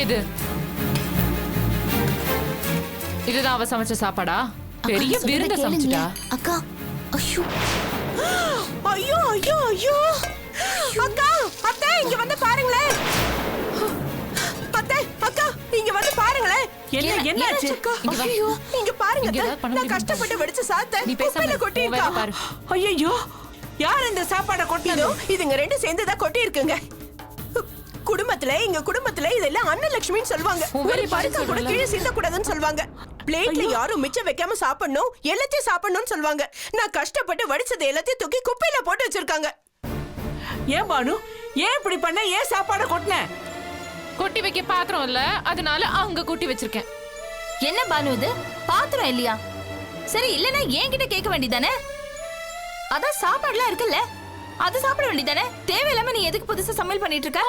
எது? இதுதான் அவ சமைச்ச சாப்பாடா? பெரிய விருந்த சமைச்சிட்டா. அக்கா. ஐயோ ஐயோ ஐயோ ஐயோ அக்கா, அத்தை இங்க வந்து பாருங்களே. அத்தை, அக்கா இங்க வந்து பாருங்களே. என்னாச்சு அக்கா? ஐயோ இங்க பாருங்க அத்தை, நான் கஷ்டப்பட்டு வடிச்ச சாதத்தை குப்பையில கொட்டி இருக்கா. ஐயோ யார் இந்த சாப்பாடை கொட்டினதோ? இதுங்க ரெண்டு சேர்ந்து தான் கொட்டி இருக்குங்க. குடும்பத்துல இதெல்லாம் அன்னலட்சுமின்னு சொல்லுவாங்க. ஒரு பருக்க கூட கீழே சிந்த கூடாதுன்னு சொல்லுவாங்க. பிளேட்ல யாரும் மிச்சம் வைக்காம சாப்பிடணும், எல்லாத்தையும் சாப்பிடணும்னு சொல்லுவாங்க. நான் கஷ்டப்பட்டு வடிச்சது எல்லாத்தையும் தூக்கி குப்பையில போட்டு வச்சிருக்காங்க. ஏன் பானு, ஏன் இப்படி பண்ண? ஏன் சாப்பாடை கொட்டின? கொட்டி வைக்க பாத்திரம் இல்ல, அதனால அங்க கொட்டி வச்சிருக்கேன். என்ன பானு இது? பாத்திரம் இல்லையா? சரி இல்லனா என்கிட்ட கேட்க வேண்டியதானே? அதான் சாப்பாடுலாம் இருக்குல்ல, அது சாப்பிட வேண்டியதானே? தேவையில்லாம நீ எதுக்கு புதுசா சமையல் பண்ணிட்டு இருக்க?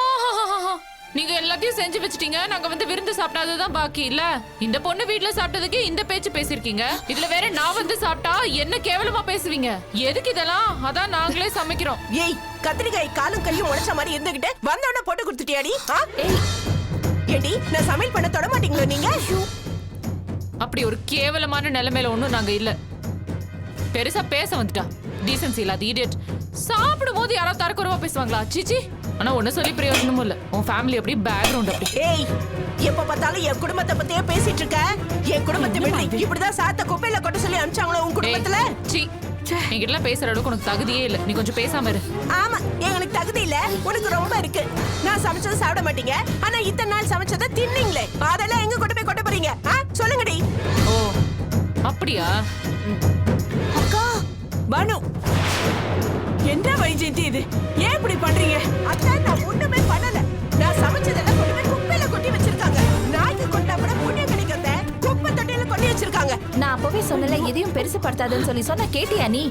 நீங்க எல்லாத்தையும் செஞ்சு வச்சிட்டீங்க, நாங்க வந்து விருந்து சாப்பிடாததான் பாக்கி இல்ல. இந்த பொண்ணு வீட்ல சாப்பிட்டதுக்கு இந்த பேச்சு பேசிருக்கீங்க, இதுல வேற நான் வந்து சாப்பிட்டா என்ன கேவலமா பேசுவீங்க. எதுக்கு இதெல்லாம்? அதான் நாங்களே சமைக்கிறோம். ஏய், கத்திரிக்காய் காலும் கையும் உடைச்ச மாதிரி இருந்துகிட்டு வந்தவன போட்டு கொடுத்துட்டியாடி? ஏடி, நான் சமையல் பண்ண தொட மாட்டீங்களோ நீங்க? அப்படி ஒரு கேவலமான நிலைமையில ஒண்ணும் நாங்க இல்ல. பெருசா பேச வந்துட்டா. டீசன்சி இல்லாத இடியட். சாப்பிடும் போது யாராவது தரக்குறவா பேசுவாங்களா? சீச்சி. ஆனா ஒண்ணு சொல்லி பிரயோஜனமும் இல்ல. உன் ஃபேமிலி அப்படி பேக்ரவுண்ட் அப்படி. ஏய், எப்ப பார்த்தாலும் என் குடும்பத்தை பத்தியே பேசிட்டு இருக்க. என் குடும்பத்தை விட்டு இப்படிதான் சாத்த குப்பையில கொட்ட சொல்லி அனுப்பிச்சாங்களோ உன் குடும்பத்துல? சீ, என்கிட்ட பேசுற அளவுக்கு உனக்கு தகுதியே இல்ல. நீ கொஞ்சம் பேசாம இரு. ஆமா, எங்களுக்கு தகுதி இல்ல, உனக்கு ரொம்ப இருக்கு. நான் சமைச்சதை சாப்பிட மாட்டீங்க, ஆனா இத்தனை நாள் சமைச்சதை தின்னீங்களே, அதெல்லாம் எங்க கொண்டு போய் கொட்ட போறீங்க? சொல்லுங்கடி. ஓ அப்படியா? அக்கா பானு, என்ன வைஜெயந்தி இது? ஏன் இப்படி பண்றீங்க? அத்தை, நான் ஒண்ணுமே பண்ணல. நான் சமைச்சதெல்லாம் கொண்டு போய் குப்பையில கொட்டி வச்சிருக்காங்க. நாய்க்கு கொண்டா கூட புண்ணியம் கிடைக்கிறத குப்பை தொட்டியில கொட்டி வச்சிருக்காங்க. நான் அப்பவே சொன்னல, எதையும் பெருசு படுத்தாதுன்னு சொல்லி சொன்னா கேட்டியா நீ?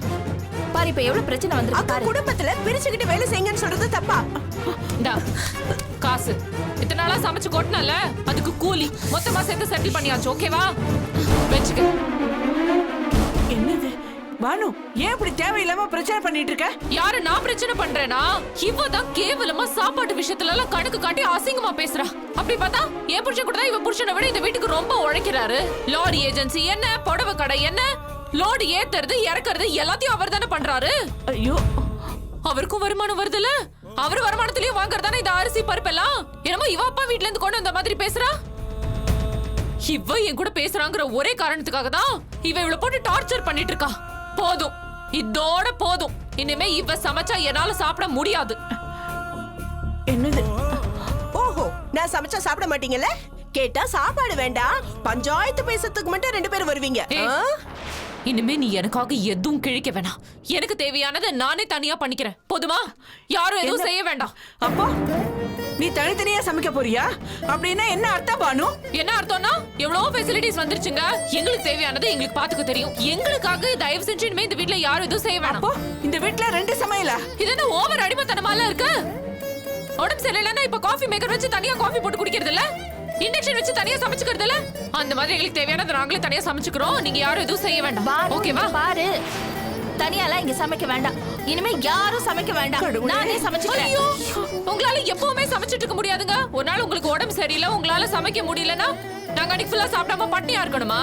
பாரு இப்ப எவ்வளவு பிரச்சனை வந்திருக்கு அக்கா, பாரு. குடும்பத்துல பிரிச்சுக்கிட்டு வேலை செய்யுங்கன்னு சொல்றது தப்பா? இந்தா காசு. இத்தனை நாளா சமைச்சு கொட்டினல, அதுக்கு கூலி மொத்தமா சேர்த்து செட்டில் பண்ணியாச்சு. ஓகேவா? வெச்சுக்க. என்னது பானு, ஏன் இப்படி தேவையில்லாம பிரச்சனை பண்ணிட்டு இருக்க? யாரு நான் பிரச்சனை பண்றேனா? இவதான் கேவலமா சாப்பாட்டு விஷயத்துல எல்லாம் கணக்கு காட்டி அசிங்கமா பேசுறா. அப்படி பார்த்தா என் புருஷன் கூட தான் இவ புருஷனை விட இந்த வீட்டுக்கு ரொம்ப உழைக்கிறாரு. லாரி ஏஜென்சி என்ன, புடவை கடை என்ன, லோடு ஏத்துறது இறக்குறது எல்லாத்தையும் அவர் தானே பண்றாரு. ஐயோ, அவருக்கும் வருமானம் வருதுல, அவர் வருமானத்திலயும் வாங்குறதானே இந்த அரிசி பருப்பெல்லாம். என்னமோ இவ அப்பா வீட்ல இருந்து கொண்டு வந்த மாதிரி பேசுறா. இவ என் கூட பேசுறாங்கிற ஒரே காரணத்துக்காக தான் இவ இவளை போட்டு டார்ச்சர் பண்ணிட்டு இருக்கா. போதும், இதோட போதும். இனிமே இவ சமைச்சா என்னால சாப்பிட முடியாது. என்னது? ஓஹோ, நான் சமைச்சா சாப்பிட மாட்டீங்கல்ல? கேட்டா சாப்பாடு வேண்டாம், பஞ்சாயத்து பேசத்துக்கு மட்டும் 2 பேரும் வருவீங்க. இனிமே நீ எனக்காக எதுவும் கிழிக்க வேணாம். எனக்கு தேவையானதை நானே தனியா பண்ணிக்கிறேன். போதுமா? யாரும் எதுவும் செய்ய வேண்டாம். அப்போ நீ தனித்தனியா சமைக்க போறியா? அப்படின்னா என்ன அர்த்தம் பானு? என்ன அர்த்தம்னா, எவ்வளவு ஃபெசிலிட்டிஸ் வந்துருச்சுங்க. எங்களுக்கு தேவையானதை எங்களுக்கு பாத்துக்க தெரியும். எங்களுக்காக தயவு செஞ்சு இனிமே இந்த வீட்ல யாரும் எதுவும் செய்ய வேணாம். அப்போ இந்த வீட்ல 2 சமையலா? இது என்ன ஓவர் அடிமைத்தனமால இருக்கு? உடம்பு சரியில்லைன்னா இப்ப காஃபி மேக்கர் வச்சு தனியா காஃபி போட்டு குடிக்கிறது இல்ல, இண்டக்ஷன் வச்சு தனியா சமைச்சுக்கிறது இல்ல. அந்த மாதிரி எங்களுக்கு தேவையானதை நாங்களே தனியா சமைச்சுக்கிறோம். நீங்க யாரும் எதுவும் செய்ய வேண்டாம். ஓகேவா? பாரு, தனியாலாம் இங்க சமைக்க வேண்டாம். இனிமே யாரும் சமைக்க வேண்டாம், நானே சமைச்சுக்கிறேன். ஐயோ, உங்களால எப்பவுமே சமைச்சிட்டு இருக்க முடியாதுங்க. ஒரு நாள் உங்களுக்கு உடம்பு சரியில்லை, உங்களால சமைக்க முடியலன்னா நாங்க அன்னைக்கு ஃபுல்லா சாப்பிடாம பட்டினியா இருக்கணுமா?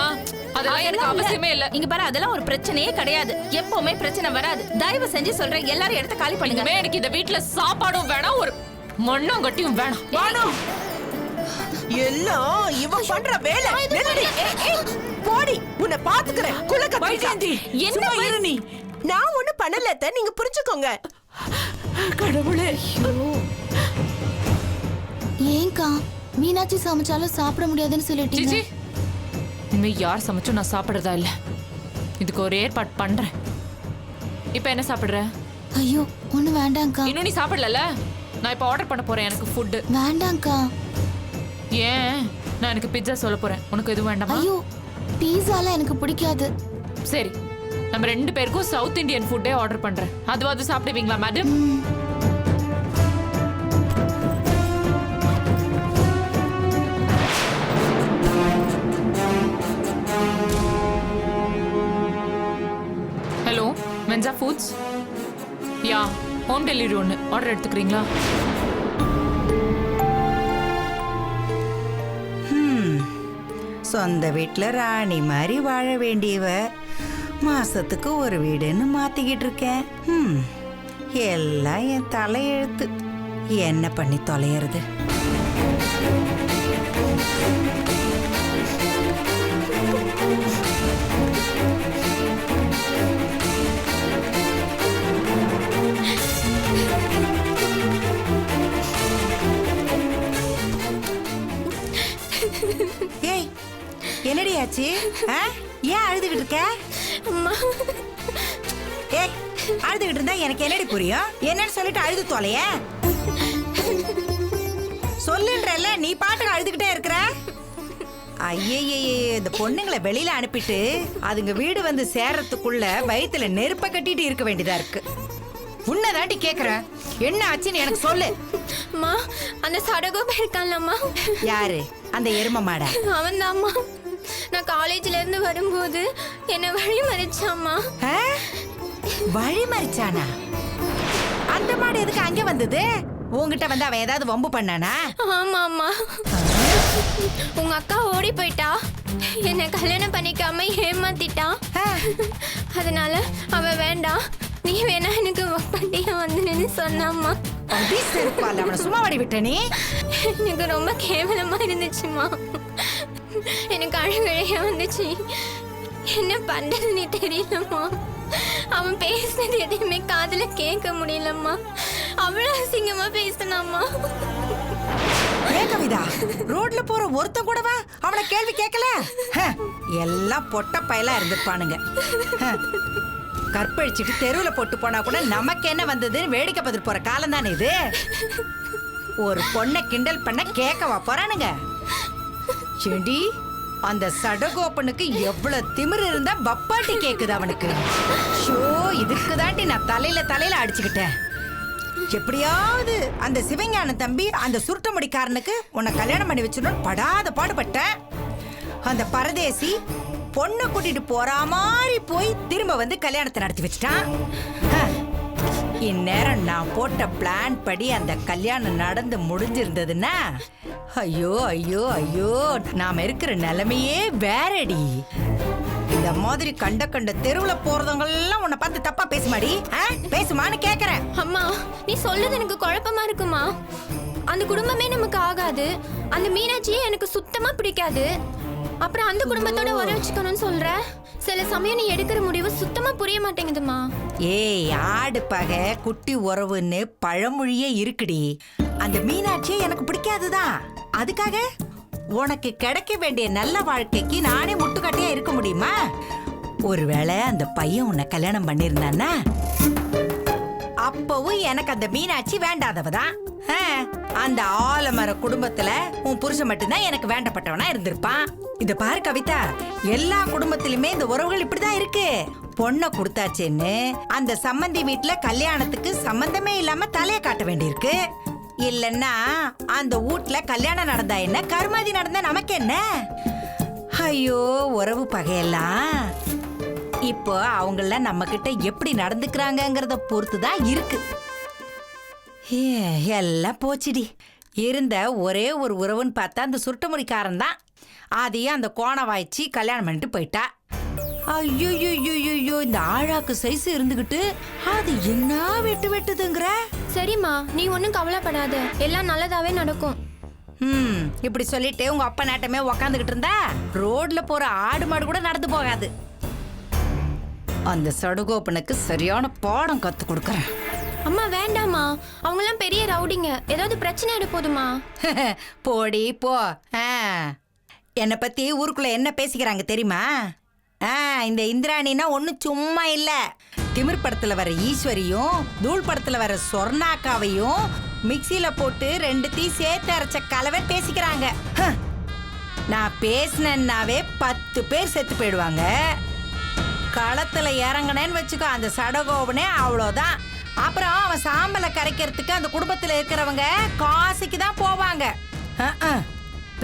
அதெல்லாம் எனக்கு அவசியமே இல்ல. இங்க பாரு, அதெல்லாம் ஒரு பிரச்சனையே கிடையாது. எப்பவுமே பிரச்சனை வராது. தயவு செஞ்சு சொல்றேன், எல்லாரும் இடத்த காலி பண்ணுங்க. இனிமே எனக்கு இந்த வீட்ல சாப்பாடும் வேணாம், ஒரு மண்ணாங்கட்டியும் வேணாம். பானு, எல்லாம் இவ பண்ற வேலை. நில்லுடி. போடி, உன்னை பாத்துக்கிறேன். குலக்க வைஜெயந்தி, என்ன இரு நீ? நான் ஒண்ணு பண்ணல அத்தை, நீங்க புரிஞ்சுக்கோங்க. கடவுளே. ஏங்கா மீனாட்சி சமைச்சாலும் சாப்பிட முடியாதுன்னு சொல்லிட்டீங்க. சிச்சி, இனிமே யார் சமைச்சும் நான் சாப்பிடுறதா இல்ல. இதுக்கு ஒரு ஏற்பாடு பண்றேன். இப்ப என்ன சாப்பிடுற? ஐயோ ஒண்ணு வேண்டாம்க்கா. இன்னும் நீ சாப்பிடல? நான் இப்ப ஆர்டர் பண்ண போறேன். எனக்கு ஃபுட் வேண்டாம்க்கா. ஏன்? நான் எனக்கு பிட்சா சொல்ல போறேன். உனக்கு எதுவும் வேண்டாமா? ஐயோ, பீஸாலாம் எனக்கு பிடிக்காது. சரி, நம்ம 2 பேருக்கும் சவுத் இந்தியன் ஃபுட்டே ஆர்டர் பண்றேன். அதுவாது சாப்பிடுவீங்களா madam? Hello, Mensa Foods. Yeah, home delivery ஒன்று ஆர்டர் எடுத்துக்கிறீங்களா? சொந்த வீட்டுல ராணி மாதிரி வாழ வேண்டியவ மாசத்துக்கு ஒரு வீடுன்னு மாத்திக்கிட்டு இருக்கேன். எல்லாம் என் தலையெழுத்து. என்ன பண்ணி தொலையறது? ஏய், என்னடி ஆச்சு? ஏன் அழுதுகிட்டு இருக்க? ஏய், அழுதுகிட்டு இருந்தா எனக்கு என்னடி புரியும்? என்னன்னு சொல்லிட்டு அழுது தொலைய சொல்லுன்றல்ல, நீ பாட்டுக்கு அழுதுகிட்டே இருக்கிற. ஐயே, இந்த பொண்ணுங்களை வெளியில அனுப்பிட்டு அதுங்க வீடு வந்து சேர்றதுக்குள்ள வயித்துல நெருப்ப கட்டிட்டு இருக்க வேண்டியதா இருக்கு. உன்னதாண்டி கேக்குறேன், என்ன ஆச்சுன்னு எனக்கு சொல்லு. அம்மா, அந்த சடகோபம் இருக்கான்லம்மா. யாரு? அந்த எரும மாடா? அவன் தான்மா. நான் காலேஜ்ல இருந்து வரும்போது என்ன வழி மறிச்சாம்மா. வழி மறிச்சானா? அந்த மாடு எதுக்கு அங்க வந்தது? உங்ககிட்ட வந்து அவன் ஏதாவது வம்பு பண்ணானா? ஆமா அம்மா, உங்க அக்கா ஓடி போயிட்டா, என்ன கல்யாணம் பண்ணிக்காம ஏமாத்திட்டா. அதனால அவ வேண்டாம், நீ வேணா எனக்கு பண்டிகை வந்துன்னு சொன்னாம்மா. அவனை சும்மா வடி விட்ட நீ? எனக்கு ரொம்ப கேவலமா இருந்துச்சுமா. எனக்கு அழுகழையா வந்துச்சு. என்ன பண்றதுன்னு தெரியலம்மா. அவன் பேசினது எதையுமே காதுல கேட்க முடியலம்மா. அவ்வளவு அசிங்கமா பேசினாம்மா. கவிதா, ரோட்ல போற ஒருத்த கூடவா அவனை கேள்வி கேட்கல? எல்லாம் பொட்ட பயலா இருந்திருப்பானுங்க. கற்பழிச்சிட்டு தெருவுல போட்டு போனா கூட நமக்கு என்ன வந்ததுன்னு வேடிக்கை பார்த்துட்டு போற காலம் தானே இது. ஒரு பொண்ணை கிண்டல் பண்ண கேட்கவா போறானுங்க? செடி, அந்த சடகோப்பனுக்கு எவ்வளவு திமிரு இருந்தா பப்பாட்டி கேக்குது அவனுக்கு. ஷோ, இதுக்கு தாண்டி நான் தலையில அடிச்சுக்கிட்டேன். எப்படியாவது அந்த சிவஞான தம்பி அந்த சுருட்ட முடிக்காரனுக்கு உன்னை கல்யாணம் பண்ணி வச்சிடணும் படாத பாடுபட்டேன். அந்த பரதேசி பொண்ணை கூட்டிட்டு போற மாதிரி போய் திரும்ப வந்து கல்யாணத்தை நடத்தி வச்சிட்டான். இந்நேரம் நான் போட்ட பிளான் படி அந்த கல்யாணம் நடந்து முடிஞ்சிருந்ததுன்னா ஐயோ ஐயோ ஐயோ, நாம இருக்கிற நிலைமையே வேறடி. இந்த மாதிரி கண்ட தெருவுல போறவங்கெல்லாம் உன்னை பார்த்து தப்பா பேசுமாடி? பேசுமான்னு கேக்குறேன். அம்மா, நீ சொல்றது எனக்கு குழப்பமா இருக்குமா. அந்த குடும்பமே நமக்கு ஆகாது. அந்த மீனாட்சியே எனக்கு சுத்தமா பிடிக்காது. அப்புறம் அந்த குடும்பத்தோட உற வச்சுக்கணும்னு சொல்ற. சில சமயம் நீ எடுக்கிற முடிவு சுத்தமா புரிய மாட்டேங்குதுமா. ஏய், ஆடு பகை குட்டி உறவுன்னு பழமொழியே இருக்குடி. அந்த மீனாட்சியே எனக்கு பிடிக்காதுதான். அதுக்காக உனக்கு கிடைக்க வேண்டிய நல்ல வாழ்க்கைக்கு நானே முட்டுக்கட்டையா இருக்க முடியுமா? ஒருவேளை அந்த பையன் உன்னை கல்யாணம் பண்ணிருந்தானா அப்பவும் எனக்கு அந்த மீனாட்சி வேண்டாதவதான். அந்த ஆலமர குடும்பத்துல உன் புருஷன் மட்டும்தான் எனக்கு வேண்டப்பட்டவனா இருந்திருப்பான். இத பாரு கவிதா, எல்லா குடும்பத்திலுமே இந்த உறவுகள் இப்படிதான் இருக்கு. பொண்ணை கொடுத்தாச்சுன்னு அந்த சம்பந்தி வீட்டுல கல்யாணத்துக்கு சம்பந்தமே இல்லாம தலைய காட்ட வேண்டியிருக்கு. இல்லன்னா அந்த வீட்ல கல்யாணம் நடந்தா என்ன, கருமாதி நடந்தா நமக்கு என்ன? ஐயோ, உறவு பகையெல்லாம் இப்போ அவங்கள நம்ம கிட்ட எப்படி நடந்துக்கிறாங்கங்கறத பொறுத்துதான் இருக்கு. எல்லாம் போச்சுடி. இருந்த ஒரே ஒரு உறவுன்னு பார்த்தா அந்த சுருட்டமுடிக்காரன் தான். அதையும் அந்த கோண வாய்ச்சி கல்யாணம் பண்ணிட்டு போயிட்டா. ஐயோ, இந்த ஆழாக்கு சைஸ் இருந்துகிட்டு அது என்ன வெட்டுதுங்கிற? சரிம்மா, நீ ஒன்னும் கவலைப்படாத, எல்லாம் நல்லதாவே நடக்கும். இப்படி சொல்லிட்டு உங்க அப்பா நாட்டமே உக்காந்துகிட்டு இருந்தா ரோட்ல போற ஆடு மாடு கூட நடந்து போகாது. அந்த சடுகோப்பனுக்கு சரியான பாடம் கத்து கொடுக்கறேன். அம்மா வேண்டாமா, அவங்கெல்லாம் பெரிய ரவுடிங்க, ஏதாவது பிரச்சனை ஆயிட போதுமா? போடி போ. என்னை பத்தி ஊருக்குள்ள என்ன பேசிக்கிறாங்க தெரியுமா? இந்த இந்திராணினா ஒன்னும் சும்மா இல்ல. திமிர் படத்துல வர ஈஸ்வரியும் தூள் படத்துல வர சொர்ணாக்காவையும் மிக்சியில போட்டு ரெண்டுத்தையும் சேர்த்து அரைச்ச கலவை பேசிக்கிறாங்க. நான் பேசினேன்னாவே 10 பேர் செத்து போயிடுவாங்க. களத்துல இறங்கினேன்னு வச்சுக்கோ அந்த சடகோவனே அவ்வளோதான். அப்புறம் அவன் சாம்பலை கரைக்கிறதுக்கு அந்த குடும்பத்துல இருக்கிறவங்க காசிக்கு தான் போவாங்க.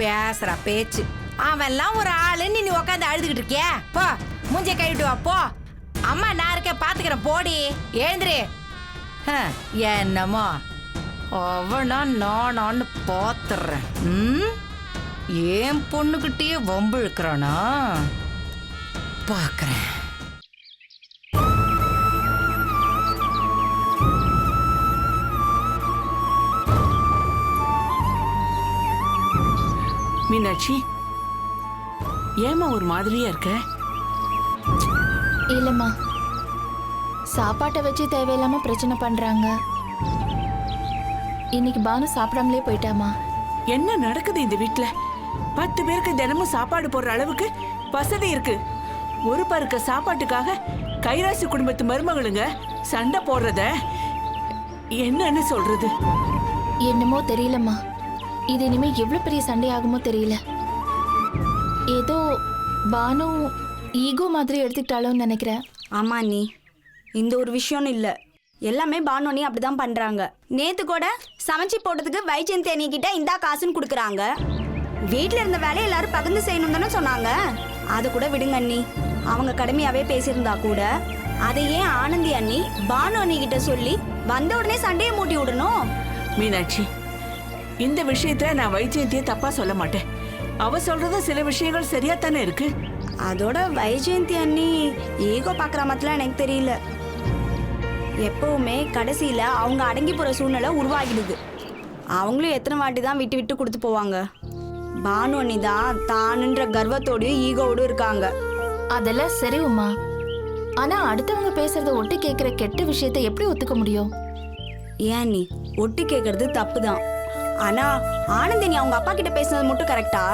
பேசுற பேச்சு அவன்லாம் ஒரு ஆளுன்னு நீ உட்காந்து அழுதுகிட்டு இருக்கியா? போ, மூஞ்சை கழுவிட்டு வா போ. அம்மா நான் இருக்கேன், பாத்துக்கிறேன், போடி, எழுந்துரு. என்னமோ அவனா நானான்னு பாத்துறேன். ஏன் பொண்ணுகிட்டயே வம்பு இழுக்கிறானா பாக்குறேன். மீனாட்சி, ஏமா ஒரு மாதிரியா இருக்க? இல்லம்மா, சாப்பாட்டை வச்சு தேவையில்லாம பிரச்சனை பண்றாங்க. இன்னைக்கு பானு சாப்பிடாமலே போயிட்டாமா. என்ன நடக்குது இந்த வீட்ல? 10 பேருக்கு தினமும் சாப்பாடு போடுற அளவுக்கு வசதி இருக்கு. ஒரு பருக்க சாப்பாட்டுக்காக கைராசி குடும்பத்து மருமகளுங்க சண்டை போடுறத என்னன்னு சொல்றது? என்னமோ தெரியலம்மா, இது இனிமே எவ்வளவு பெரிய சண்டை ஆகுமோ தெரியல. ஏதோ பானு ஈகோ மாதிரி எடுத்துக்கிட்டாலும் நினைக்கிறேன். ஆமா நீ, இந்த ஒரு விஷயம்னு இல்லை, எல்லாமே பானோனி அப்படிதான் பண்றாங்க. நேத்து கூட சமைச்சு போட்டதுக்கு வைஜெயந்தி அண்ணி கிட்ட இந்தா காசுன்னு கொடுக்குறாங்க. வீட்டுல இருந்த வேலையை எல்லாரும் பகிர்ந்து செய்யணும் தானே சொன்னாங்க. அதை கூட விடுங்க அண்ணி, அவங்க கடமையாவே பேசியிருந்தா கூட அதை ஏன் ஆனந்தி அண்ணி பானு அண்ணி கிட்ட சொல்லி வந்த உடனே சண்டையை மூட்டி விடணும்? மீனாட்சி, இந்த விஷயத்த நான் வைஜெயந்தியை தப்பா சொல்ல மாட்டேன். அவ சொல்றது சில விஷயங்கள் சரியா தானே இருக்கு. அதோட வைஜெயந்தி அண்ணி ஈகோ பாக்குற மாதிரிலாம் எனக்கு தெரியல. எப்பவுமே கடைசியில அவங்க அடங்கி போற சூழ்நிலை உருவாகிடுது. அவங்களும் எத்தனை வாட்டி தான் விட்டு விட்டு கொடுத்து போவாங்க. பானு அண்ணி தான் தானுன்ற கர்வத்தோடயும் ஈகோவோடும் இருக்காங்க. அதெல்லாம் சரி உமா, ஆனா அடுத்தவங்க பேசுறத ஒட்டு கேட்கிற கெட்ட விஷயத்தை எப்படி ஒத்துக்க முடியும்? ஏன் நீ ஒட்டு கேட்கறது தப்பு தான். ஆனா ஆனந்தினி அவங்க அப்பா கிட்ட பேசுனது மட்டும் கரெக்டா?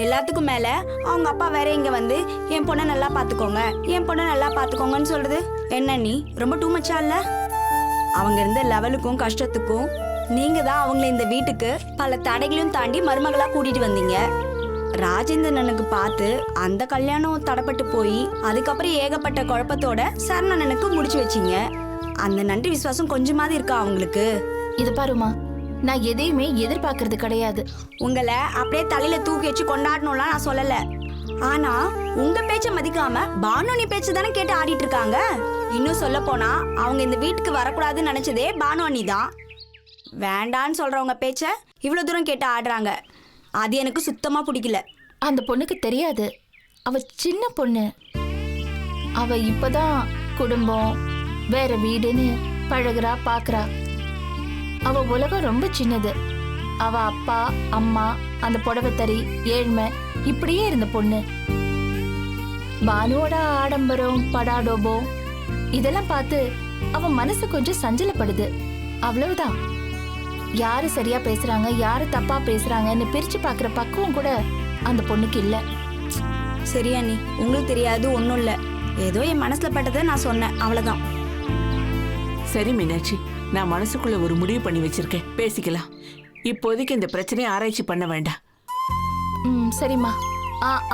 எல்லாத்துக்கும் மேல அவங்க அப்பா வேற இங்க வந்து என் பொண்ணை நல்லா பாத்துக்கோங்க, என் பொண்ணை நல்லா பாத்துக்கோங்கன்னு சொல்றது என்ன நீ? ரொம்ப டூ மச்சா இல்ல? அவங்க இருந்த லெவலுக்கும் கஷ்டத்துக்கும் நீங்க தான் அவங்கள இந்த வீட்டுக்கு பல தடைகளையும் தாண்டி மருமகளா கூட்டிட்டு வந்தீங்க. ராஜேந்திரனுக்கு பார்த்து அந்த கல்யாணம் தடைப்பட்டு போய் அதுக்கப்புறம் ஏகப்பட்ட குழப்பத்தோட சரணனுக்கு முடிச்சு வச்சீங்க. அந்த நன்றி விசுவாசம் கொஞ்சமாவது இருக்கா அவங்களுக்கு? இது பாருமா, நான் எதையுமே எதிர்பார்க்கறது கிடையாது. உங்களை அப்படியே தலையில தூக்கி வச்சு கொண்டாடணும்லாம் நான் சொல்லல. ஆனா உங்க பேச்ச மதிக்காம பானு பேச்சு தானே கேட்டு ஆடிட்டு இருக்காங்க. இன்னும் சொல்ல போனா அவங்க இந்த வீட்டுக்கு வரக்கூடாதுன்னு நினைச்சதே பானு அண்ணி தான். வேண்டான்னு சொல்றவங்க பேச்ச இவ்வளவு தூரம் கேட்டு ஆடுறாங்க. அது எனக்கு சுத்தமா பிடிக்கல. அந்த பொண்ணுக்கு தெரியாது, அவ சின்ன பொண்ணு. அவ இப்பதான் குடும்பம் வேற வீடுன்னு பழகுறா, பாக்குறா. அவ உலகம் ரொம்ப சின்னது. அவ அப்பா அம்மா அந்த புடவைத்தறி ஏழ்மை இப்படியே இருந்த பொண்ணு. பானுவோட ஆடம்பரம் படாடோபம் இதெல்லாம் பார்த்து அவ மனசு கொஞ்சம் சஞ்சலப்படுது, அவ்வளவுதான். யாரு சரியா பேசுறாங்க யாரு தப்பா பேசுறாங்கன்னு பிரிச்சு பாக்குற பக்குவம் கூட அந்த பொண்ணுக்கு இல்ல. சரியா நீ, உங்களுக்கு தெரியாது ஒன்னும் இல்ல, ஏதோ என் மனசுல பட்டதை நான் சொன்னேன், அவ்வளவுதான். சரி மீனாட்சி, நான் மனசுக்குள்ள ஒரு முடிவு பண்ணி வச்சிருக்கேன், பேசிக்கலாம். இப்போதைக்கு இந்த பிரச்சனையை ஆராய்ச்சி பண்ண வேண்டாம். சரிம்மா.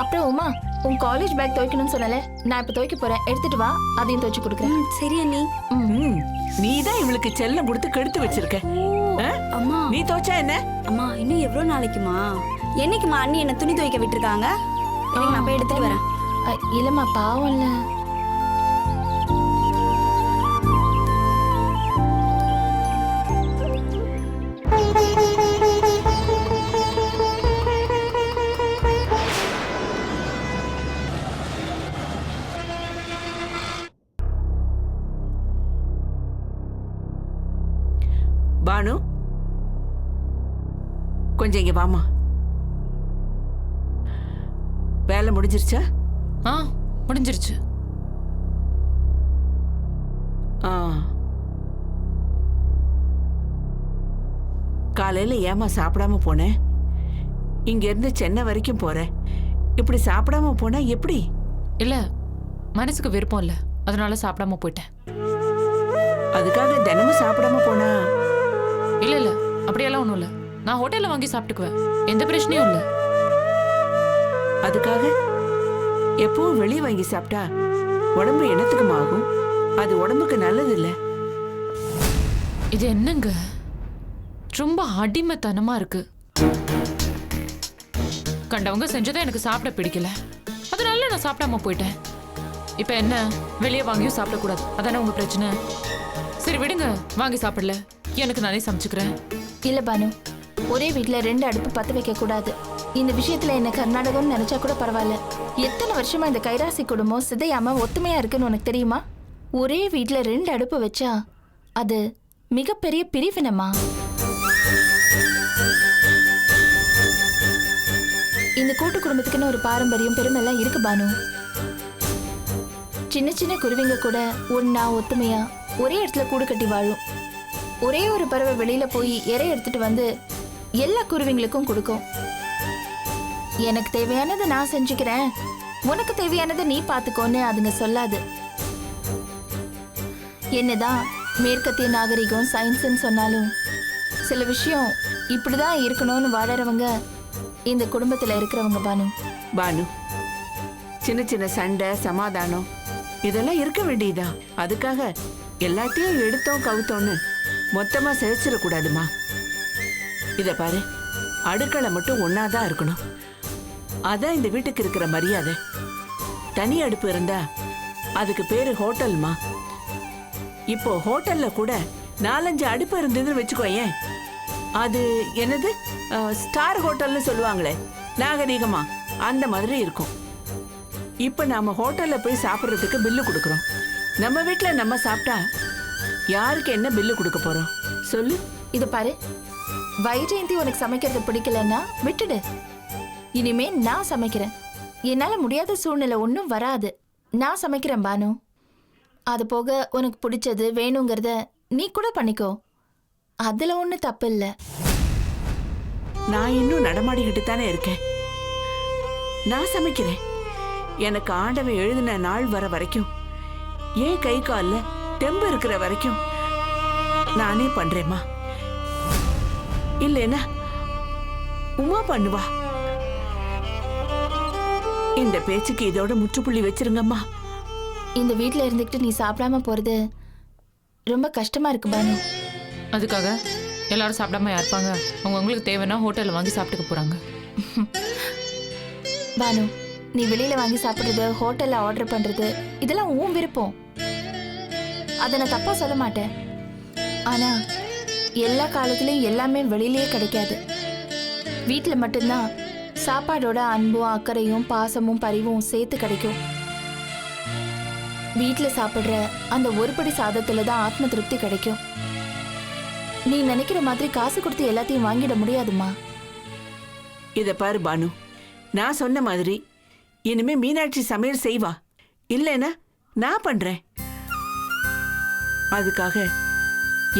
அப்புறம் உமா, உன் காலேஜ் பேக் துவைக்கணும்னு சொன்னல, நான் இப்ப துவைக்க போறேன், எடுத்துட்டு வா, அதையும் துவைச்சு கொடுக்குறேன். சரியா நீ? நீதான் இவளுக்கு செல்லம் கொடுத்து கெடுத்து வச்சிருக்க. அம்மா நீ துவைச்சா என்ன? அம்மா இன்னும் எவ்வளவு நாளைக்குமா? என்னைக்குமா அண்ணி என்ன துணி துவைக்க விட்டுருக்காங்க? நான் போய் எடுத்துட்டு வரேன். இல்லம்மா, பாவம்ல. பானு, கொஞ்சம் இங்க வாமா. வேலை முடிஞ்சிருச்சா? முடிஞ்சிருச்சு. காலையில ஏமா சாப்பிடாம போனேன்? இங்க இருந்து சென்னை வரைக்கும் போறேன், இப்படி சாப்பிடாம போனா எப்படி? இல்ல, மனசுக்கு விருப்பம் இல்ல, அதனால சாப்பிடாம போயிட்டேன். அதுக்காக தினமும் சாப்பிடாம போனா? இல்ல இல்ல, அப்படியெல்லாம் ஒண்ணும் இல்ல. நான் ஹோட்டல்ல வாங்கி சாப்பிட்டுக்குவேன், எந்த பிரச்சனையும் இல்ல. அதுக்காக எப்பவும் வெளியே வாங்கி சாப்பிட்டா உடம்பு என்னத்துக்கும் ஆகும்? அது உடம்புக்கு நல்லது இல்ல. இது என்னங்க, ரொம்ப அடிமைத்தனமா இருக்கு. கண்டவங்க செஞ்சதை எனக்கு சாப்பிட பிடிக்கல, அதனால நான் சாப்பிடாம போயிட்டேன். இப்ப என்ன, வெளியே வாங்கியும் சாப்பிடக்கூடாது, அதானே உங்க பிரச்சனை? சரி விடுங்க, வாங்கி சாப்பிடல, எனக்கு நானே சமைச்சுக்கிறேன். இல்ல பானு, ஒரே வீட்டுல 2 அடுப்பு பத்த வைக்க கூடாது. இந்த விஷயத்துல என்ன கர்நாடகம்னு நினைச்சா கூட பரவாயில்ல. எத்தனை வருஷமா இந்த கைராசி குடும்பம் சிதையாம ஒத்துமையா இருக்குன்னு உனக்கு தெரியுமா? ஒரே வீட்ல 2 அடுப்பு வச்சா அது மிகப்பெரிய பிரிவினமா. இந்த கூட்டு குடும்பத்துக்குன்னு ஒரு பாரம்பரியம் பெருமை எல்லாம் இருக்கு பானு. சின்ன சின்ன குருவிங்க கூட ஒன்னா ஒத்துமையா ஒரே இடத்துல கூடு கட்டி வாழும். ஒரே ஒரு பறவை வெளியில போய் இறை எடுத்துட்டு வந்து எல்லா குருவிங்களுக்கும் கொடுக்கும். எனக்கு தேவையானதை நான் செஞ்சுக்கிறேன், உனக்கு தேவையானதை நீ பாத்துக்கோன்னு அதுங்க சொல்லாது. என்னதான் மேற்கத்திய நாகரிகம் சயின்ஸ்ன்னு சொன்னாலும் சில விஷயம் இப்படிதான் இருக்கணும்னு வாழறவங்க இந்த குடும்பத்துல இருக்கிறவங்க பானு. பானு, சின்ன சின்ன சண்டை சமாதானம் இதெல்லாம் இருக்க வேண்டியதா? அதுக்காக எல்லாத்தையும் எடுத்தோம் கவுத்தோன்னு மொத்தமா சிதைச்சிடக்கூடாதுமா. இத பாரு, அடுக்களை மட்டும் ஒன்னாதான் இருக்கணும். அதான் இந்த வீட்டுக்கு இருக்கிற மரியாதை. தனி அடுப்பு இருந்தா அதுக்கு பேரு ஹோட்டல்மா. இப்போ ஹோட்டல்ல கூட 4-5 அடுப்பு இருந்ததுன்னு வச்சுக்கோயேன், அது என்னது ஸ்டார் ஹோட்டல்னு சொல்லுவாங்களே நாகரீகமா, அந்த மாதிரி இருக்கும். இப்ப நாம ஹோட்டல்ல போய் சாப்பிடுறதுக்கு பில்லு கொடுக்கறோம். நம்ம வீட்ல நம்ம சாப்பிட்டா யாருக்கு என்ன பில்லு கொடுக்க போறோம் சொல்லு? இது பாரு, வைஜெயந்தி உனக்கு சமைக்கிறது பிடிக்கலன்னா விட்டுடு. இனிமே நான் சமைக்கிறேன். என்னால முடியாத சூழ்நிலை ஒன்றும் வராது. நான் சமைக்கிறேன் பானு. அது போக உனக்கு பிடிச்சது வேணுங்கிறத நீ கூட பண்ணிக்கோ, அதுல ஒன்றும் தப்பு இல்லை. நான் இன்னும் நடமாடிக்கிட்டு தானே இருக்கேன். நான் சமைக்கிறேன். எனக்கு ஆண்டவன் எழுதின நாள் வர வரைக்கும், ஏன் கை கால்ல தெம்பு இருக்கிற வரைக்கும் நானே பண்றேம்மா. இல்லைன்னா உமா பண்ணுவா. இந்த பேச்சுக்கு இதோட முற்றுப்புள்ளி வச்சிருங்கம்மா. இந்த வீட்டில் இருந்துக்கிட்டு நீ சாப்பிடாம போறது ரொம்ப கஷ்டமா இருக்கு பானு. அதுக்காக எல்லாரும் சாப்பிடாம இருப்பாங்க? உங்களுக்கு தேவைன்னா ஹோட்டல்ல வாங்கி சாப்பிட்டுக்க போறாங்க. பானு, நீ வெளியில வாங்கி சாப்பிடுறது, ஹோட்டல்ல ஆர்டர் பண்றது இதெல்லாம் உன் விருப்பம். அதை நான் தப்பா சொல்ல மாட்டேன். ஆனா எல்லா காலத்திலயும் எல்லாமே வெளியிலேயே கிடைக்காது. வீட்டுல மட்டும்தான் சாப்பாடோட அன்பும் அக்கறையும் பாசமும் பரிவும் சேர்த்து கிடைக்கும். வீட்டுல சாப்பிடுற அந்த ஒருபடி சாதத்துல தான் ஆத்ம திருப்தி கிடைக்கும். நீ நினைக்கிற மாதிரி காசு கொடுத்து எல்லாத்தையும் வாங்கிட முடியாதுமா. இத பாரு பானு, நான் சொன்ன மாதிரி இனிமே மீனாட்சி சமையல் செய்வா. இல்லைன்னா நான் பண்றேன். அதுக்காக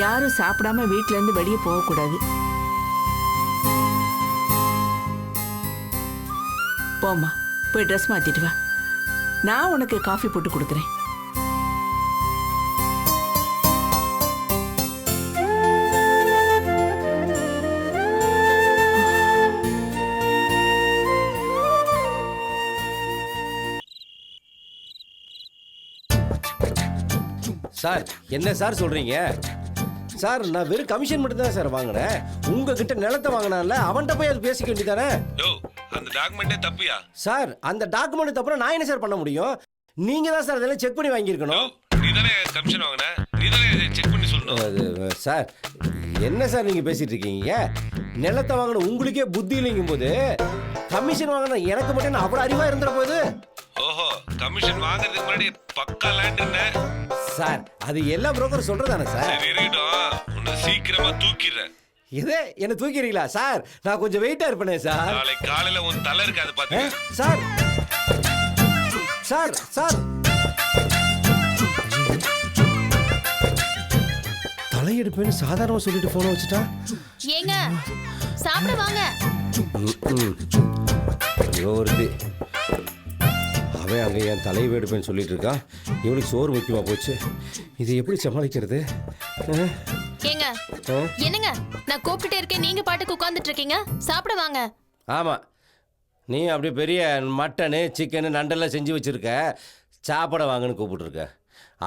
யாரும் சாப்பிடாம வீட்ல இருந்து வெளியே போகக்கூடாது. போம்மா, போய் ட்ரெஸ் மாத்திட்டு வா. நான் உனக்கு காஃபி போட்டு கொடுக்குறேன். சார், என்ன சார் சொல்றீங்க? சார், நான் வெறும் கமிஷன் மட்டும் தான் சார் வாங்கினேன். உங்ககிட்ட நிலத்தை வாங்கினால அவன்கிட்ட போய் அது பேசிக்க வேண்டியதானே? அந்த டாக்குமெண்டே தப்பியா? சார், அந்த டாக்குமெண்ட் தப்புனா நான் என்ன சார் பண்ண முடியும்? நீங்க தான் சார் அதெல்லாம் செக் பண்ணி வாங்கியிருக்கணும். நீதானே கமிஷன் வாங்கின, நீதானே செக் பண்ணி சொல்லணும். சார், என்ன சார் நீங்க பேசிட்டு இருக்கீங்க? நிலத்தை வாங்கின உங்களுக்கே புத்தி இல்லைங்கும் போது கமிஷன் வாங்கின எனக்கு மட்டும் அவ்வளவு அறிவா இருந்துற போகுது. ஓஹோ, கமிஷன் வாங்குறதுக்கு முன்னாடி பக்கா லேண்ட் என்ன? சார், அது எல்லா புரோக்கர் சொல்றதானே சார்? இருக்கட்டும், உன்னை சீக்கிரமா தூக்கிடுறேன். இதே என்ன தூக்கிறீங்களா சார்? நான் கொஞ்சம் வெயிட்டா இருப்பேன் சார். நாளைக்கு காலையில உன் தலை இருக்காது பாத்து. சார் சார் சார் தலையெடுப்பேன்னு சாதாரணமா சொல்லிட்டு போன வச்சுட்டா. ஏங்க சாப்பிட வாங்க. ஒருத்தி அவன் அங்கே என் தலையை எடுப்பேன்னு சொல்லிட்டு இருக்கா. இவனுக்கு சோறு முக்கியமா போச்சு. இது எப்படி சமாளிக்கிறது? ஏங்க என்னங்க, நான் கூப்பிட்டுட்டே இருக்கேன், நீங்க பாட்டுக்கு உட்கார்ந்துட்டு இருக்கீங்க. சாப்பிட வாங்க. ஆமா, நீ அப்படியே பெரிய மட்டனு சிக்கனு நண்டெல்லாம் செஞ்சு வச்சிருக்க, சாப்பாடை வாங்கன்னு கூப்பிட்டுருக்க.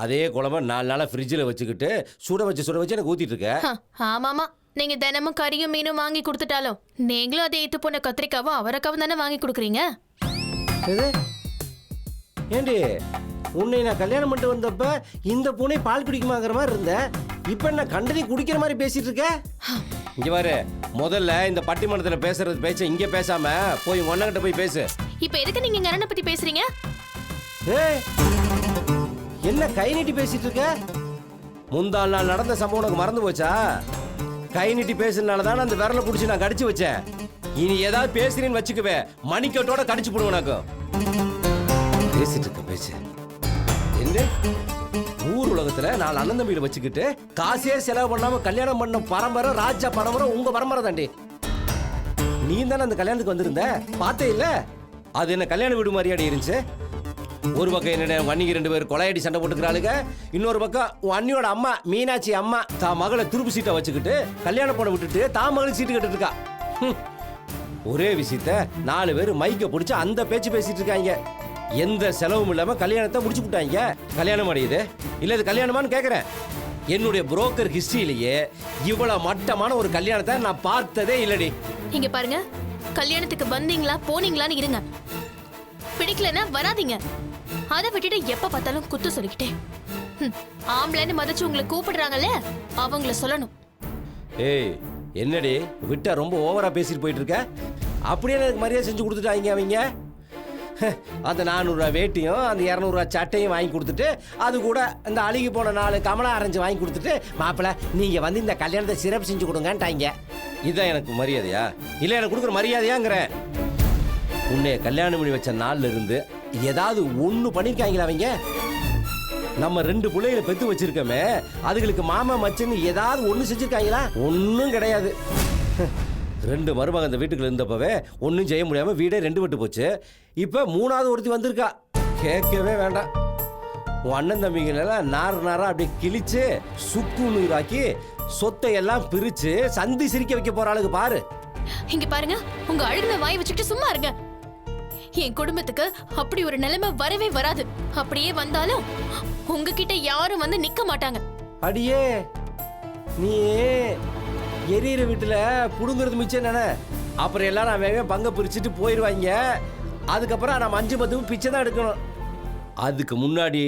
அதே குழம்பு 4 நாளாக ஃப்ரிட்ஜில் வச்சுக்கிட்டு சுட வச்சு எனக்கு ஊற்றிட்டு இருக்க. ஆமாமா, நீங்க தினமும் கறியும் மீனும் வாங்கி கொடுத்துட்டாலும் நீங்களும் அதே இத்து போன கத்திரிக்காவும் அவரைக்காவும் தானே வாங்கி கொடுக்குறீங்க. ஏண்டி உன்னை நான் கல்யாணம் பண்ணிட்டு வந்தப்ப இந்த பூனை பால் குடிக்குமாங்கிற மாதிரி இருந்தேன். இப்ப என்ன கண்டதை குடிக்கிற மாதிரி பேசிட்டு இருக்க? இங்க பாரு, முதல்ல இந்த பட்டிமன்றத்துல பேசுறது பேச்ச இங்க பேசாம போய் உங்க அண்ணன் கிட்ட போய் பேசு. இப்ப எதுக்கு நீங்க எங்க அண்ணனை பத்தி பேசுறீங்க? ஏய், என்ன கை நீட்டி பேசிட்டு இருக்க? முந்தாள் நாள் நடந்த சம்பவம் உனக்கு மறந்து போச்சா? கை நீட்டி பேசுறதுனால தான் அந்த விரலை பிடிச்சி நான் கடிச்சு வச்சேன். இனி ஏதாவது பேசுறேன்னு வச்சுக்கவே மணிக்கட்டோட கடிச்சு போடுவேன். உனக்கு பேசிட்டு இருக்க பேச்சு என்ன? ஊர் உலகத்துல நான் அண்ணன் தம்பியில வச்சுக்கிட்டு காசே செலவு பண்ணாம கல்யாணம் பண்ண பரம்பரை ராஜா பரம்பரை உங்க பரம்பரை தாண்டி. நீ தானே அந்த கல்யாணத்துக்கு வந்திருந்த, பார்த்தே இல்ல? அது என்ன கல்யாண வீடு மாதிரியாடி இருந்துச்சு? ஒரு பக்கம் என்னோட அண்ணிக்கு 2 பேர் கொலையடி சண்டை போட்டுக்கிறாளுங்க, இன்னொரு பக்கம் உன் அண்ணியோட அம்மா மீனாட்சி அம்மா தான் மகளை துருப்பு சீட்டை வச்சுக்கிட்டு கல்யாணம் பண்ண விட்டுட்டு தான் மகளுக்கு சீட்டு கட்டு இருக்கா. ஒரே விஷயத்த 4 பேர் மைக்க பிடிச்சி அந்த பேச்சு பேசிட்டு இருக்காங்க. எந்த செலவும் இல்லாம கல்யாணத்தை முடிச்சு விட்டாங்க. கல்யாணம் அடையுது இல்ல இது கல்யாணமான்னு கேக்குறேன். என்னுடைய புரோக்கர் ஹிஸ்டரியிலேயே இவ்வளவு மட்டமான ஒரு கல்யாணத்தை நான் பார்த்ததே இல்லடி. இங்க பாருங்க, கல்யாணத்துக்கு வந்தீங்களா போனீங்களான்னு இருங்க, பிடிக்கலன்னா வராதீங்க. அதை விட்டுட்டு எப்ப பார்த்தாலும் குத்து சொல்லிக்கிட்டே ஆம்பளைன்னு மதிச்சு உங்களை கூப்பிடுறாங்கல்ல அவங்கள சொல்லணும். ஏய் என்னடி விட்டா ரொம்ப ஓவரா பேசிட்டு போயிட்டு இருக்க? அப்படியே எனக்கு மரியாதை செஞ்சு கொடுத்துட்டாங்க அவங்க. அந்த 400 ரூபா வேட்டியும் அந்த 200 ரூபா சட்டையும் வாங்கி கொடுத்துட்டு அது கூட இந்த அழுகி போன 4 கமலா ஆரஞ்சு வாங்கி கொடுத்துட்டு மாப்பிள்ள நீங்க வந்து இந்த கல்யாணத்தை சிறப்பு செஞ்சு கொடுங்கன்ட்டாங்க. இதுதான் எனக்கு மரியாதையா? இல்லை எனக்கு கொடுக்குற மரியாதையாங்கிறேன். உன்னைய கல்யாணம் பண்ணி வச்ச நாள்ல இருந்து ஏதாவது ஒண்ணு பண்ணிருக்காங்களா அவங்க? நம்ம 2 பிள்ளைகளை பெத்து வச்சிருக்கோமே, அதுகளுக்கு மாமா மச்சன்னு ஏதாவது ஒண்ணு செஞ்சிருக்காங்களா? ஒன்னும் கிடையாது. 2 மருமக அந்த வீட்டுக்குள்ள இருந்தப்பவே ஒன்னும் செய்ய முடியாம வீடே 2 விட்டு போச்சு. இப்ப 3ஆவது ஒருத்தி வந்திருக்கா. கேட்கவே வேண்டாம். உன் அண்ணன் தம்பிங்களெல்லாம் நாரா அப்படி கிழிச்சு சுக்கு நூறாக்கி சொத்தை எல்லாம் பிரிச்சு சந்தி சிரிக்க வைக்க போற ஆளுக்கு பாரு. இங்க பாருங்க, உங்க அழுகுன வாய் வச்சுக்கிட்டு சும்மா இருங்க. என் குடும்பத்துக்கு அப்படி ஒரு நிலைமை வரவே வராது. அப்படியே வந்தாலும் உங்ககிட்ட யாரும் வந்து நிக்க மாட்டாங்க. அடியே நீ எரியிற வீட்டுல புடுங்கிறது மிச்சம் தானே? அப்புறம் எல்லாரும் அவன் பங்கை பிரிச்சுட்டு போயிடுவாங்க. அதுக்கப்புறம் நம்ம 5-10 பிச்சை தான் எடுக்கணும். அதுக்கு முன்னாடி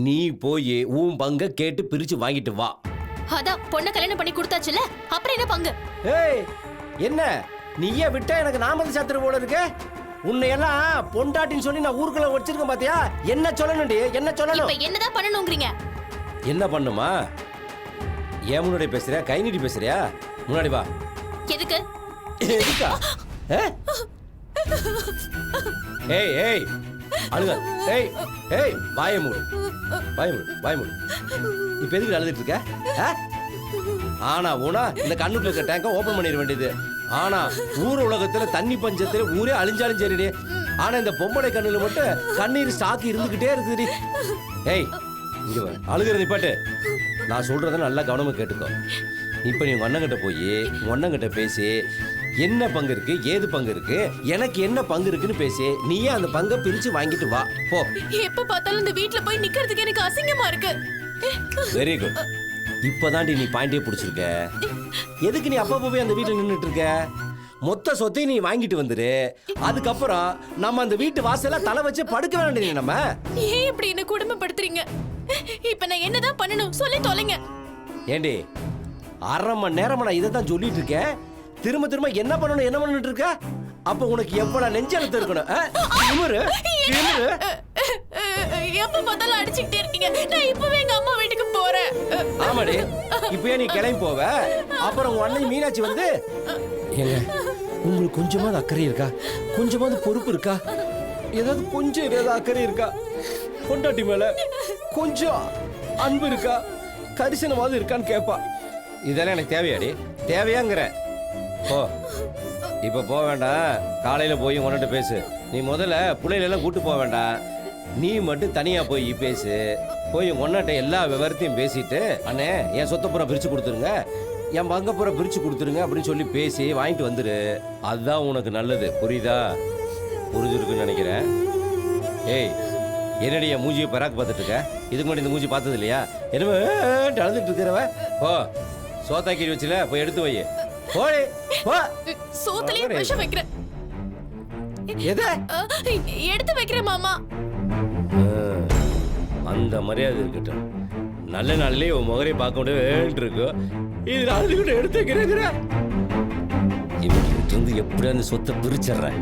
நீ போய் உன் பங்கை கேட்டு பிரிச்சு வாங்கிட்டு வா. அதான் பொண்ணை கல்யாணம் பண்ணி கொடுத்தாச்சுல, அப்புறம் என்ன பங்கு? ஏய் என்ன நீயே விட்டா எனக்கு நாம சாத்திர போல இருக்கு. உன்னை எல்லாம் பொண்டாட்டின்னு சொல்லி நான் ஊருக்குள்ள வச்சிருக்கேன் பாத்தியா? என்ன சொல்லணும்டி? என்ன சொல்லணும்? இப்ப என்னதான் பண்ணணும்ங்கறீங்க? என்ன பண்ணுமா? ஏன் முன்னாடி பேசுறியா? கை நீட்டி பேசுறியா? முன்னாடி வா. எதுக்கு? எதுக்கா? ஏய் ஏய் அழுக. ஏய் ஏய் வாய மூடு, வாய மூடு, வாய மூடு. இப்ப எதுக்கு அழுதுட்டு இருக்க? ஆனா ஊனா இந்த கண்ணுக்குள்ள இருக்க டேங்க ஓபன் பண்ணிட வேண்டியது. ஆனா ஊர் உலகத்துல தண்ணி பஞ்சத்துல ஊரே அழிஞ்சாலும் சரிடி. ஆனா இந்த பொம்பளை கண்ணுல மட்டும் கண்ணீர் ஸ்டாக் இருந்துகிட்டே இருக்குடி. ஏய் இங்க வா, அழுகிறது நிப்பாட்டு. நான் சொல்றத நல்லா கவனமா கேட்டுக்கோ. இப்ப நீ உங்க அண்ணங்கிட்ட போய் உங்க அண்ணங்கிட்ட பேசி என்ன பங்கு இருக்கு, ஏது பங்கு இருக்கு, எனக்கு என்ன பங்கு இருக்குன்னு பேசி நீயே அந்த பங்கை பிரிச்சு வாங்கிட்டு வா போ. எப்ப பார்த்தாலும் இந்த வீட்ல போய் நிக்கிறதுக்கு எனக்கு அசிங்கமா இருக்கு. Very good. இப்பதாண்டி நீ பாயிண்டே பிடிச்சிருக்க. எதுக்கு நீ அப்பப்போ போய் அந்த வீட்டுல நின்றுட்டு இருக்க? மொத்த சொத்தையும் நீ வாங்கிட்டு வந்துரு. அதுக்கப்புறம் நம்ம அந்த வீட்டு வாசல்ல தலை வச்சு படுக்க வேண்டிய நம்ம. ஏன் இப்படி என்ன குடும்பப்படுத்துறீங்க? இப்ப நான் என்னதான் பண்ணணும் சொல்லி தொலைங்க. ஏண்டி 1/2 மணி நேரமா நான் இதை தான் சொல்லிட்டு இருக்கேன். திரும்ப திரும்ப என்ன பண்ணணும் என்ன பண்ணிட்டு இருக்க? அப்ப உனக்கு எவ்வளவு நெஞ்செழுத்து இருக்கணும்? எப்ப பார்த்தாலும் அடிச்சுக்கிட்டே இருக்கீங்க. நான் இப்பவே எங்க அம்மா வீட்டுக்கு போறேன். ஆமாடி, இப்பயே நீ கிளம்பி போவ. அப்புறம் உன் அண்ணன் மீனாட்சி வந்து ஏங்க உங்களுக்கு கொஞ்சமாவது அக்கறை இருக்கா? கொஞ்சமாவது பொறுப்பு இருக்கா? ஏதாவது அக்கறை இருக்கா? பொண்டாட்டி மேல கொஞ்சம் அன்பு இருக்கா? கரிசனமாவது இருக்கான்னு கேட்பா. இதெல்லாம் எனக்கு தேவையாடி? தேவையாங்கிற போ. இப்ப போக வேண்டாம். காலையில போய் உன்கிட்ட பேசு. நீ முதல்ல பிள்ளைகளெல்லாம் கூட்டு போக வேண்டாம். நீ மட்டும் தனியா போய் பேசு. போய் உன்கிட்ட எல்லா விவரத்தையும் பேசிட்டு அண்ணே என் சொத்தப்புறம் பிரிச்சு கொடுத்துருங்க, என் பங்கப்புறம் பிரிச்சு கொடுத்துருங்க அப்படின்னு சொல்லி பேசி வாங்கிட்டு வந்துரு. அதுதான் உனக்கு நல்லது. புரியுதா? புரிஞ்சிருக்குன்னு நினைக்கிறேன். ஏய் என்னடி என் மூஞ்சியை பராக்கு பார்த்துட்டு இருக்க? இதுக்கு முன்னாடி இந்த மூஞ்சி பார்த்தது இல்லையா? என்ன அழுதுட்டு இருக்கிறவ? ஓ சோத்தாக்கி வச்சுல போய் எடுத்து வை. போய் போ. சோத்துலயே விஷம் வைக்கிறேன். எதை எடுத்து வைக்கிறேன் மாமா. அந்த மரியாதை இருக்கட்டும். நல்ல நாள்லயே உன் முகரை பார்க்க முடியாது இருக்கும். இது நான் எடுத்துக்கிறேன். இவங்க இருந்து எப்படியா அந்த சொத்தை பிரிச்சிடுறேன்.